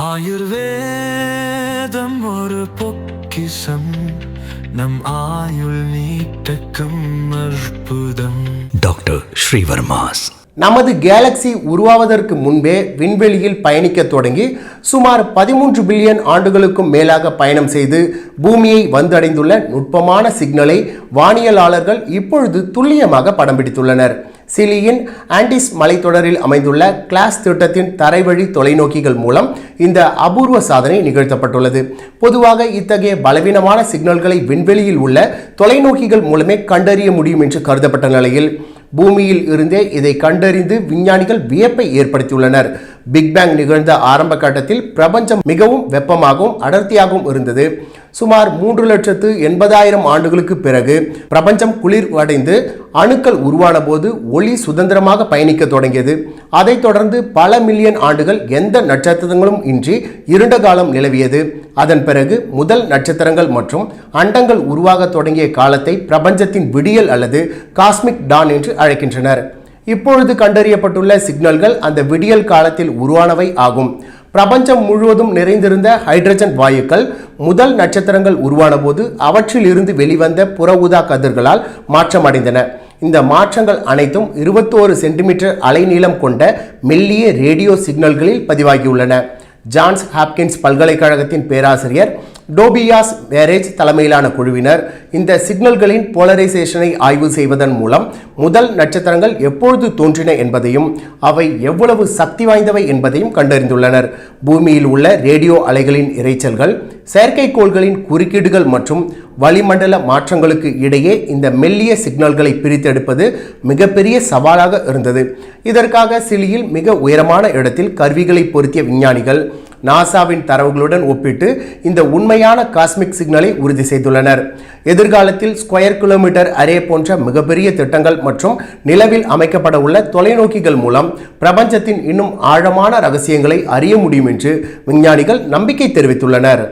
ஆயுர்வேதம் ஒரு பொக்கிஷம், நம் ஆயுள் நீட்டக்கும் அற்புதம். டாக்டர் ஸ்ரீவர்மாஸ். நமது கேலக்சி உருவாவதற்கு முன்பே விண்வெளியில் பயணிக்க தொடங்கி சுமார் 13 பில்லியன் ஆண்டுகளுக்கும் மேலாக பயணம் செய்து பூமியை வந்தடைந்துள்ள நுட்பமான சிக்னலை வானியலாளர்கள் இப்பொழுது துல்லியமாக படம் பிடித்துள்ளனர். சிலியின் ஆண்டிஸ் மலைத்தொடரில் அமைந்துள்ள கிளாஸ் திட்டத்தின் தரைவழி தொலைநோக்கிகள் மூலம் இந்த அபூர்வ சாதனை நிகழ்த்தப்பட்டுள்ளது. பொதுவாக இத்தகைய பலவீனமான சிக்னல்களை விண்வெளியில் உள்ள தொலைநோக்கிகள் மூலமே கண்டறிய முடியும் என்று கருதப்பட்ட நிலையில் பூமியில் இருந்தே இதை கண்டறிந்து விஞ்ஞானிகள் வியப்பை ஏற்படுத்தியுள்ளனர். பிக் பேங் நிகழ்ந்த ஆரம்ப கட்டத்தில் பிரபஞ்சம் மிகவும் வெப்பமாகவும் அடர்த்தியாகவும் இருந்தது. சுமார் 3,80,000 ஆண்டுகளுக்கு பிறகு பிரபஞ்சம் குளிர்வடைந்து அணுக்கள் உருவான போது ஒளி சுதந்திரமாக பயணிக்க தொடங்கியது. அதைத் தொடர்ந்து பல மில்லியன் ஆண்டுகள் எந்த நட்சத்திரங்களும் இன்றி இருண்ட காலம் நிலவியது. அதன் பிறகு முதல் நட்சத்திரங்கள் மற்றும் அண்டங்கள் உருவாக தொடங்கிய காலத்தை பிரபஞ்சத்தின் விடியல் அல்லது காஸ்மிக் டான் என்று அழைக்கின்றனர். இப்பொழுது கண்டறியப்பட்டுள்ள சிக்னல்கள் அந்த விடியல் காலத்தில் உருவானவை ஆகும். பிரபஞ்சம் முழுவதும் நிறைந்திருந்த ஹைட்ரஜன் வாயுக்கள் முதல் நட்சத்திரங்கள் உருவான போது அவற்றில் இருந்து வெளிவந்த புற ஊதா கதிர்களால் மாற்றமடைந்தன. இந்த மாற்றங்கள் அனைத்தும் 21 சென்டிமீட்டர் அலைநீளம் கொண்ட மெல்லிய ரேடியோ சிக்னல்களில் பதிவாகியுள்ளன. ஜான்ஸ் ஹாப்கின்ஸ் பல்கலைக்கழகத்தின் பேராசிரியர் டோபியாஸ் வேரேஜ் தலைமையிலான குழுவினர் இந்த சிக்னல்களின் போலரைசேஷனை ஆய்வு செய்வதன் மூலம் முதல் நட்சத்திரங்கள் எப்பொழுது தோன்றின என்பதையும் அவை எவ்வளவு சக்தி வாய்ந்தவை என்பதையும் கண்டறிந்துள்ளனர். பூமியில் உள்ள ரேடியோ அலைகளின் இரைச்சல்கள், செயற்கைக்கோள்களின் குறுக்கீடுகள் மற்றும் வளிமண்டல மாற்றங்களுக்கு இடையே இந்த மெல்லிய சிக்னல்களை பிரித்தெடுப்பது மிகப்பெரிய சவாலாக இருந்தது. இதற்காக சிலியில் மிக உயரமான இடத்தில் கருவிகளை பொருத்திய விஞ்ஞானிகள் நாசாவின் தரவுகளுடன் ஒப்பிட்டு இந்த உண்மையான காஸ்மிக் சிக்னலை உறுதி செய்துள்ளனர். எதிர்காலத்தில் ஸ்கொயர் கிலோமீட்டர் அரே போன்ற மிகப்பெரிய திட்டங்கள் மற்றும் நிலவில் அமைக்கப்பட உள்ள தொலைநோக்கிகள் மூலம் பிரபஞ்சத்தின் இன்னும் ஆழமான ரகசியங்களை அறிய முடியும் என்று விஞ்ஞானிகள் நம்பிக்கை தெரிவித்துள்ளனர்.